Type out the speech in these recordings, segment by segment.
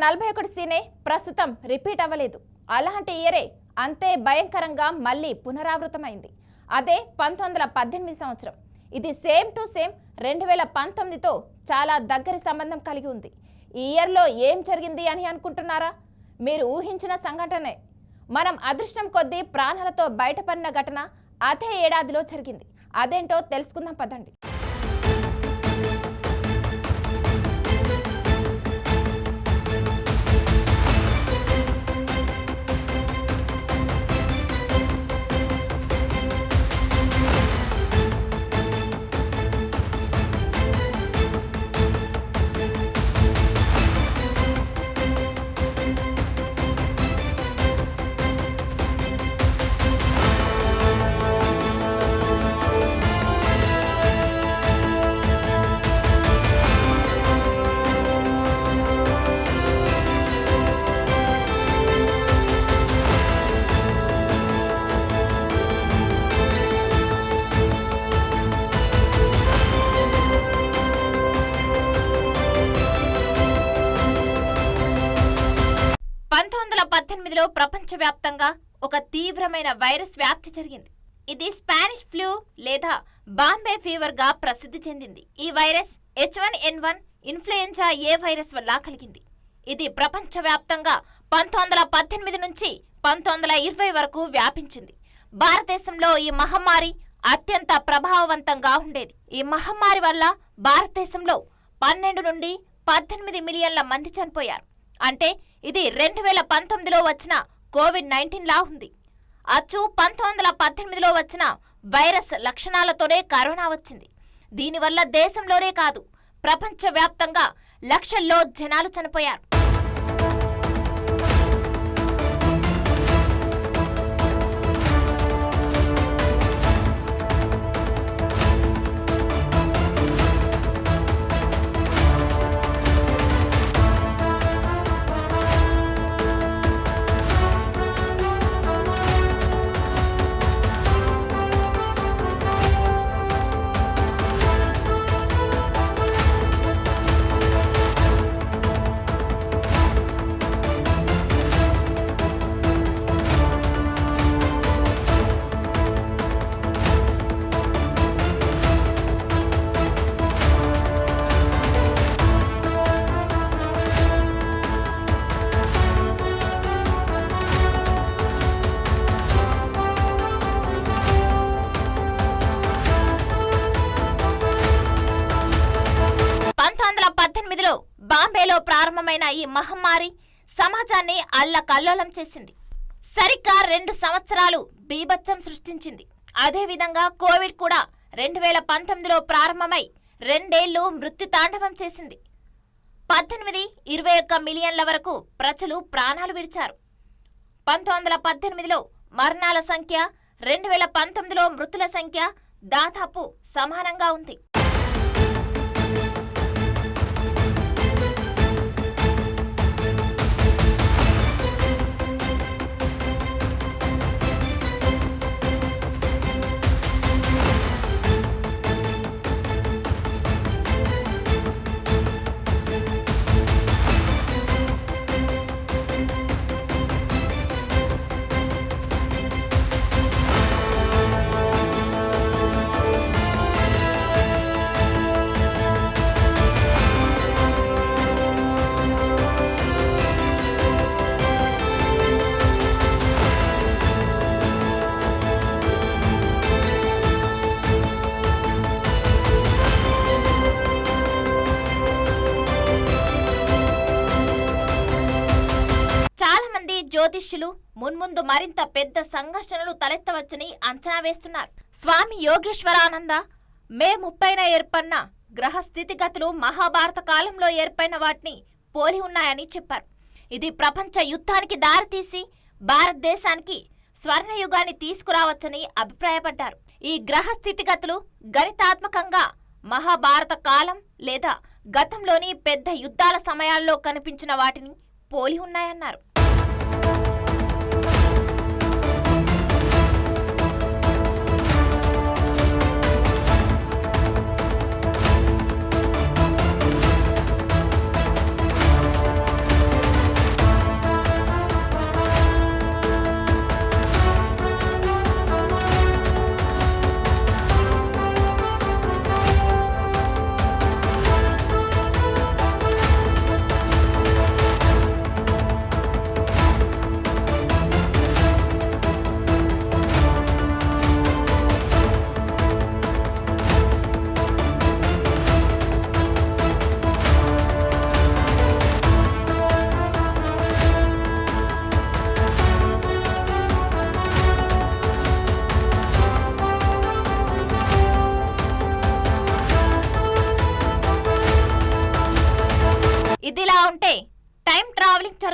2041 సీనే ప్రస్తుతం రిపీట్ అవ్వలేదు. అలాంటి ఇయరే అంతే భయంకరంగా మళ్ళీ పునరావృతమైంది. అదే 1918 సంవత్సరం. ఇది సేమ్ టు సేమ్ 2019తో చాలా దగ్గరి సంబంధం కలిగి ఉంది. ఈ ఇయర్లో ఏం జరిగింది అని అనుకుంటున్నారా? మీరు ఊహించిన సంఘటనే. మనం అదృష్టం కొద్దీ ప్రాణాలతో బయటపడిన ఘటన అదే ఏడాదిలో జరిగింది. అదేంటో తెలుసుకుందాం పదండి. ప్రపంచవ్యాప్తంగా ఒక తీవ్రమైన వైరస్ వ్యాప్తి జరిగింది. ఇది స్పానిష్ ఫ్లూ లేదా బాంబే ఫీవర్ గా ప్రసిద్ధి చెందింది. ఈ వైరస్ H1N1 ఇన్ఫ్లుయెంజా ఏ వైరస్ వల్ల కలిగింది. ఇది ప్రపంచవ్యాప్తంగా 1918 నుంచి 1920 వరకు వ్యాపించింది. భారతదేశంలో ఈ మహమ్మారి అత్యంత ప్రభావవంతంగా ఉండేది. ఈ మహమ్మారి వల్ల భారతదేశంలో 12 నుండి 18 మిలియన్ల మంది చనిపోయారు. అంటే ఇది 2019లో వచ్చిన కోవిడ్-19 లా ఉంది. అచ్చు 1918లో వచ్చిన వైరస్ లక్షణాలతోనే కరోనా వచ్చింది. దీనివల్ల దేశంలోనే కాదు ప్రపంచవ్యాప్తంగా లక్షల్లో జనాలు చనిపోయారు. బాంబేలో ప్రారంభమైన ఈ మహమ్మారి సమాజాన్ని అల్లకల్లోలం చేసింది. సరిగ్గా 2 సంవత్సరాలు బీభత్సం సృష్టించింది. అదేవిధంగా కోవిడ్ కూడా 2019లో ప్రారంభమై 2 ఏళ్లు మృత్యు తాండవం చేసింది. 18-21 మిలియన్ల వరకు ప్రజలు ప్రాణాలు విడిచారు. 1918లో మరణాల సంఖ్య 2019లో మృతుల సంఖ్య దాదాపు సమానంగా ఉంది. జ్యోతిష్యులు మున్ముందు మరింత పెద్ద సంఘర్షణలు తలెత్తవచ్చని అంచనా వేస్తున్నారు. స్వామి యోగేశ్వరానంద మే 30న ఏర్పడిన గ్రహ స్థితిగతులు మహాభారత కాలంలో ఏర్పడిన వాటిని పోలి ఉన్నాయని చెప్పారు. ఇది ప్రపంచ యుద్ధానికి దారితీసి భారతదేశానికి స్వర్ణయుగాన్ని తీసుకురావచ్చని అభిప్రాయపడ్డారు. ఈ గ్రహ స్థితిగతులు గణితాత్మకంగా మహాభారత కాలం లేదా గతంలోని పెద్ద యుద్ధాల సమయాల్లో కనిపించిన వాటిని పోలి ఉన్నాయన్నారు.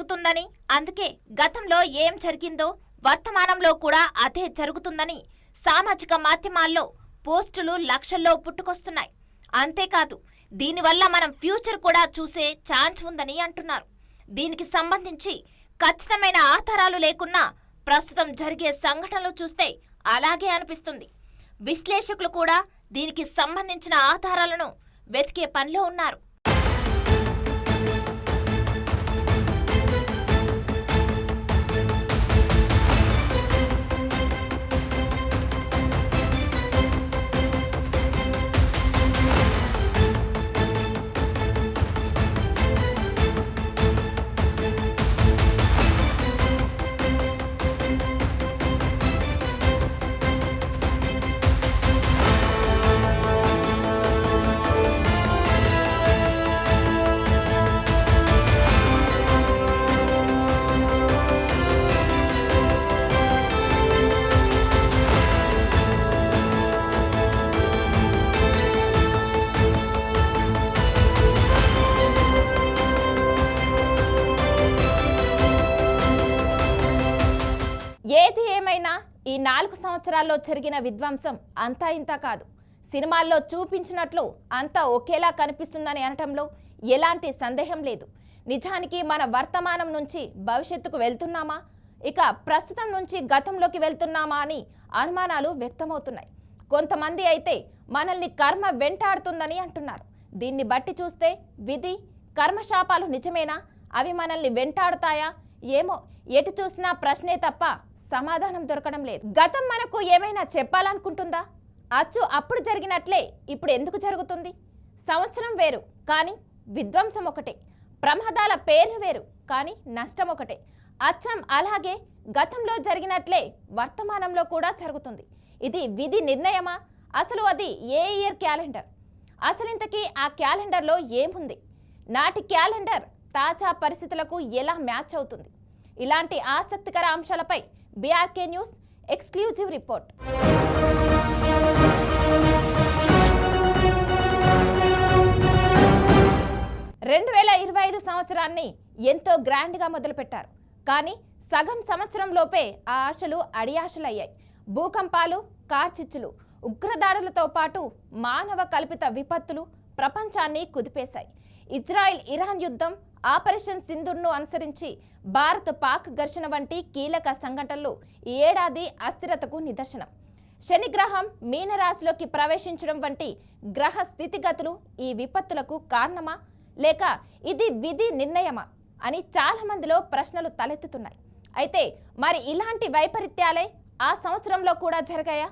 జరుగుతుందని, అందుకే గతంలో ఏం జరిగిందో వర్తమానంలో కూడా అదే జరుగుతుందని సామాజిక మాధ్యమాల్లో పోస్టులు లక్షల్లో పుట్టుకొస్తున్నాయి. అంతేకాదు, దీనివల్ల మనం ఫ్యూచర్ కూడా చూసే ఛాన్స్ ఉందని అంటున్నారు. దీనికి సంబంధించి ఖచ్చితమైన ఆధారాలు లేకున్నా ప్రస్తుతం జరిగే సంఘటనలు చూస్తే అలాగే అనిపిస్తుంది. విశ్లేషకులు కూడా దీనికి సంబంధించిన ఆధారాలను వెతికే పనిలో ఉన్నారు. ఏది ఏమైనా ఈ 4 సంవత్సరాల్లో జరిగిన విధ్వంసం అంతా ఇంత కాదు. సినిమాల్లో చూపించినట్లు అంతా ఒకేలా కనిపిస్తుందని అనటంలో ఎలాంటి సందేహం లేదు. నిజానికి మన వర్తమానం నుంచి భవిష్యత్తుకు వెళ్తున్నామా, ఇక ప్రస్తుతం నుంచి గతంలోకి వెళ్తున్నామా అని అనుమానాలు వ్యక్తమవుతున్నాయి. కొంతమంది అయితే మనల్ని కర్మ వెంటాడుతుందని అంటున్నారు. దీన్ని బట్టి చూస్తే విధి, కర్మశాపాలు నిజమేనా? అవి మనల్ని వెంటాడుతాయా? ఏమో, ఎటు చూసినా ప్రశ్నే తప్ప సమాధానం దొరకడం లేదు. గతం మనకు ఏమైనా చెప్పాలనుకుంటుందా? అచ్చు అప్పుడు జరిగినట్లే ఇప్పుడు ఎందుకు జరుగుతుంది? సంవత్సరం వేరు కానీ విధ్వంసం ఒకటే, ప్రమాదాల పేర్లు వేరు కానీ నష్టం ఒకటే. అచ్చం అలాగే గతంలో జరిగినట్లే వర్తమానంలో కూడా జరుగుతుంది. ఇది విధి నిర్ణయమా? అసలు అది ఏ ఇయర్ క్యాలెండర్? అసలింతకీ ఆ క్యాలెండర్లో ఏముంది? నాటి క్యాలెండర్ తాజా పరిస్థితులకు ఎలా మ్యాచ్ అవుతుంది? ఇలాంటి ఆసక్తికర అంశాలపై బీఆర్కే న్యూస్ ఎక్స్క్లూజివ్ రిపోర్ట్. 2025 సంవత్సరాన్ని ఎంతో గ్రాండ్గా మొదలుపెట్టారు. కానీ సగం సంవత్సరం లోపే ఆ ఆశలు అడియాశలయ్యాయి. భూకంపాలు, కార్చిచ్చులు, ఉగ్రదాడులతో పాటు మానవ కల్పిత విపత్తులు ప్రపంచాన్ని కుదిపేశాయి. ఇజ్రాయెల్ ఇరాన్ యుద్ధం, ఆపరేషన్ సింధూర్ను అనుసరించి భారత్ పాక్ ఘర్షణ వంటి కీలక సంఘటనలు ఈ ఏడాది అస్థిరతకు నిదర్శనం. శనిగ్రహం మీనరాశిలోకి ప్రవేశించడం వంటి గ్రహ స్థితిగతులు ఈ విపత్తులకు కారణమా, లేక ఇది విధి నిర్ణయమా అని చాలా మందిలో ప్రశ్నలు తలెత్తుతున్నాయి. అయితే మరి ఇలాంటి వైపరీత్యాలే ఆ సంవత్సరంలో కూడా జరిగాయా?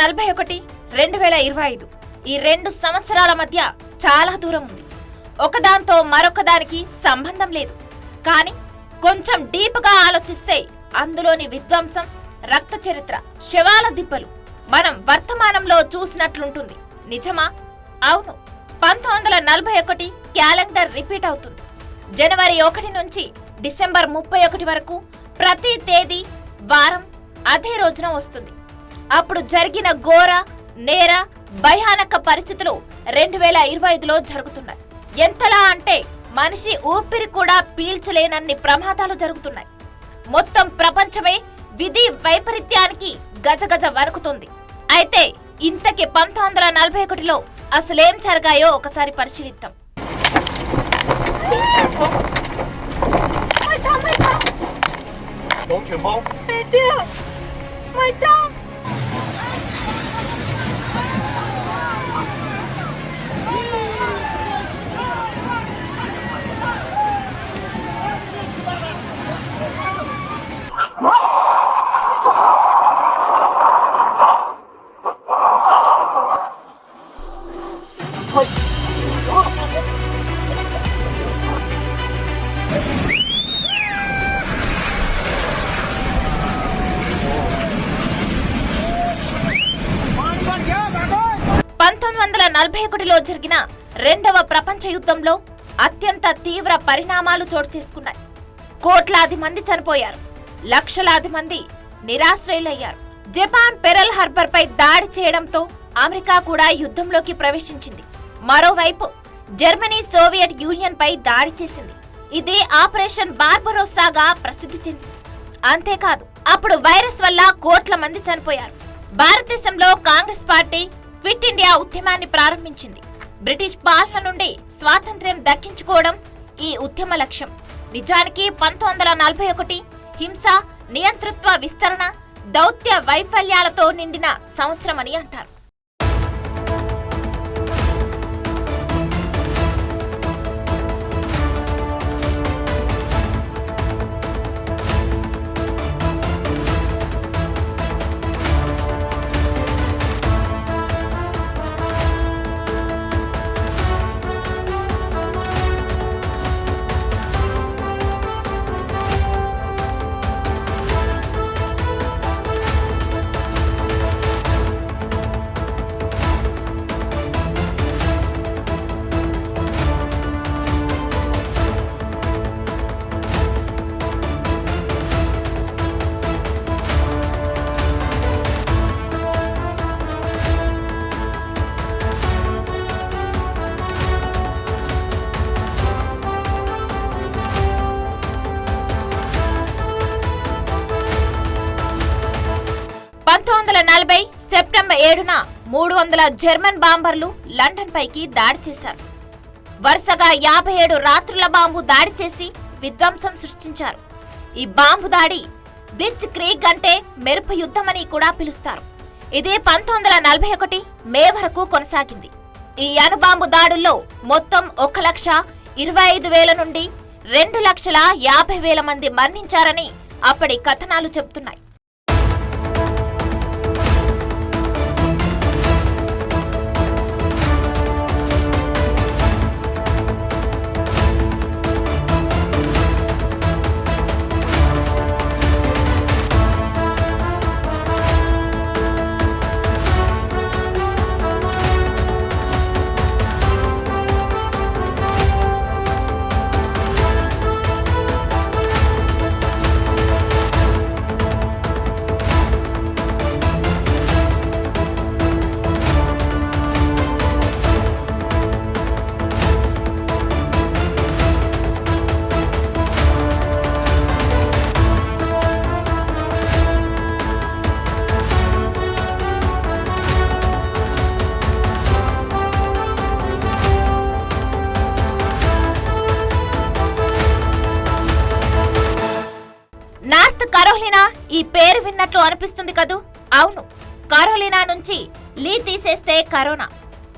నలభై 2025 ఈ 2 సంవత్సరాల మధ్య చాలా దూరం ఉంది. ఒకదాంతో మరొకదానికి సంబంధం లేదు. కానీ కొంచెం డీప్గా ఆలోచిస్తే అందులోని విధ్వంసం, రక్త చరిత్ర, శవాల దిబ్బలు మనం వర్తమానంలో చూసినట్లుంటుంది. నిజమా? అవును. 1941 క్యాలెండర్ రిపీట్ అవుతుంది. జనవరి 1 నుంచి డిసెంబర్ 31 వరకు ప్రతి తేదీ, వారం అదే రోజున వస్తుంది. అప్పుడు జరిగిన ఘోర, నేర, భయానక పరిస్థితులు 2025లో జరుగుతున్నాయి. ఎంతలా అంటే మనిషి ఊపిరి కూడా పీల్చలేనన్ని ప్రమాదాలు జరుగుతున్నాయి. మొత్తం ప్రపంచమే విధి వైపరీత్యానికి గజగజ వణుకుతుంది. అయితే ఇంతకీ 1941లో అసలేం జరిగాయో ఒకసారి పరిశీలిద్దాం. Push. 1941లో జరిగిన రెండవ ప్రపంచ యుద్ధంలో అత్యంత తీవ్ర పరిణామాలు చోటు చేసుకున్నాయి. కోట్లాది మంది చనిపోయారు, లక్షలాది మంది నిరాశ్రయులయ్యారు. జపాన్ పెరల్ హార్బర్ పై దాడి చేయడంతో అమెరికా కూడా యుద్ధంలోకి ప్రవేశించింది. మరోవైపు జర్మనీ సోవియట్ యూనియన్ పై దాడి చేసింది. ఇది ఆపరేషన్ బార్బరోసాగా ప్రసిద్ధి చెందింది. అంతేకాదు, అప్పుడు వైరస్ వల్ల కోట్ల మంది చనిపోయారు. భారతదేశంలో కాంగ్రెస్ పార్టీ క్విట్ ఇండియా ఉద్యమాన్ని ప్రారంభించింది. బ్రిటిష్ పాలన నుండి స్వాతంత్ర్యం దక్కించుకోవడం ఈ ఉద్యమ లక్ష్యం. నిజానికి 1941 హింస, నియంతృత్వ విస్తరణ, దౌత్య వైఫల్యాలతో నిండిన సంవత్సరమని అంటారు. సెప్టెంబర్ 7న 300 జర్మన్ బాంబర్లు లండన్ పైకి దాడి చేశారు. వరుసగా 57 రాత్రుల బాంబు దాడి చేసి విధ్వంసం సృష్టించారు. ఈ బాంబు దాడి బిర్చ్ క్రీగ్ అంటే మెరుపు యుద్ధమని కూడా పిలుస్తారు. ఇది 1941 మే వరకు కొనసాగింది. ఈ అణుబాంబు దాడుల్లో మొత్తం 1,25,000 నుండి 2,50,000 మంది మరణించారని అప్పటి కథనాలు చెబుతున్నాయి. నార్త్ కరోలినా ఈ పేరు విన్నట్లు అనిపిస్తుంది కదూ? అవును, కరోలినా నుంచి లీ తీసేస్తే కరోనా.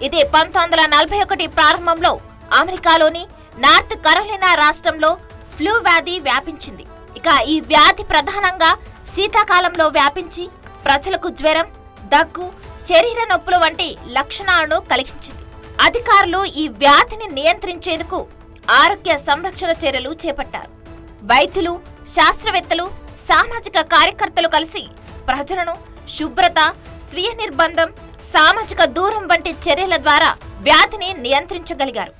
ఇది 1941 ప్రారంభంలో అమెరికాలోని నార్త్ కరోలినా రాష్ట్రంలో ఫ్లూ వ్యాధి వ్యాపించింది. ఇక ఈ వ్యాధి ప్రధానంగా శీతాకాలంలో వ్యాపించి ప్రజలకు జ్వరం, దగ్గు, శరీర నొప్పులు వంటి లక్షణాలను కలిగించింది. అధికారులు ఈ వ్యాధిని నియంత్రించేందుకు ఆరోగ్య సంరక్షణ చర్యలు చేపట్టారు. వైద్యులు, శాస్త్రవేత్తలు, సామాజిక కార్యకర్తలు కలిసి ప్రజలను శుభ్రత, స్వీయ నిర్బంధం, సామాజిక దూరం వంటి చర్యల ద్వారా వ్యాధిని నియంత్రించగలిగారు.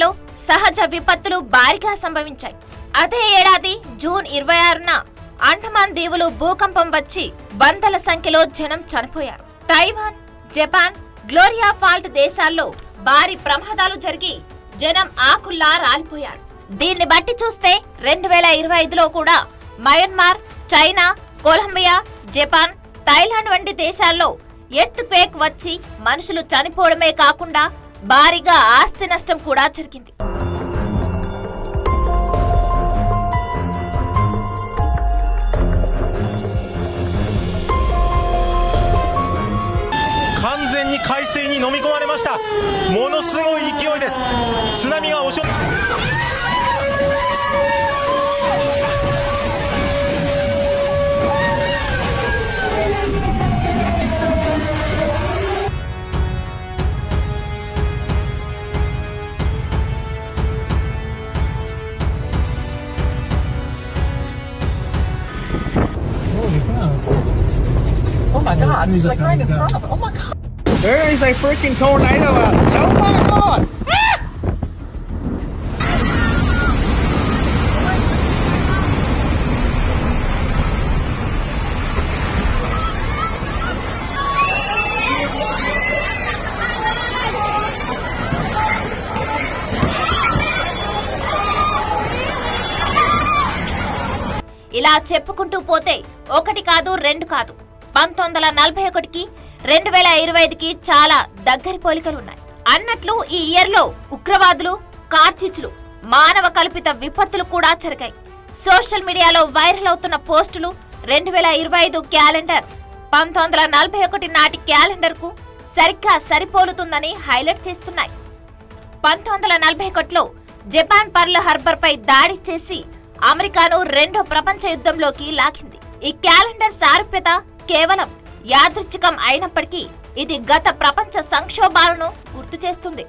లో సహజ విపత్తులు భారీగా సంభవించాయి. అదే ఏడాది జూన్ 26న అండమాన్ దీవులు భూకంపం వచ్చి వందల సంఖ్యలో జనం చనిపోయారు. తైవాన్, జపాన్, గ్లోరియా ఫాల్ట్ దేశాల్లో భారీ ప్రమాదాలు జరిగి జనం ఆకుల్లా రాలిపోయారు. దీన్ని బట్టి చూస్తే 2025లో కూడా Myanmar, China, Colombia, Japan, Thailand వంటి దేశాల్లో ఎర్త్ క్వేక్ వచ్చి మనుషులు చనిపోవడమే కాకుండా భారీగా ఆస్తి నష్టం కూడా జరిగింది.海水に飲み込まれました。ものすごい勢いです。津波が押し寄せOh my God, it's like right in front of us. Oh my God. There is a freaking tornado out there. Oh my God. ఇలా చెప్పుకుంటూ పోతే ఒకటి కాదు రెండు కాదు 1941కి 2025కి చాలా దగ్గరి పోలికలున్నాయి. అన్నట్లు ఈ ఇయర్లో ఉగ్రవాదులు, కార్చిచ్చులు, మానవ కల్పిత విపత్తులు కూడా జరిగాయి. సోషల్ మీడియాలో వైరల్ అవుతున్న పోస్టులు 2025 క్యాలెండర్ 1941 నాటి క్యాలెండర్కు సరిగ్గా సరిపోలుతుందని హైలైట్ చేస్తున్నాయి. 1941లో జపాన్ పర్ల్ హార్బర్పై దాడి చేసి అమెరికాను రెండో ప్రపంచ యుద్ధంలోకి లాగింది. ఈ క్యాలెండర్ సారూప్యత కేవలం యాదృచ్ఛికం అయినప్పటికీ ఇది గత ప్రపంచ సంక్షోభాలను గుర్తు చేస్తుంది.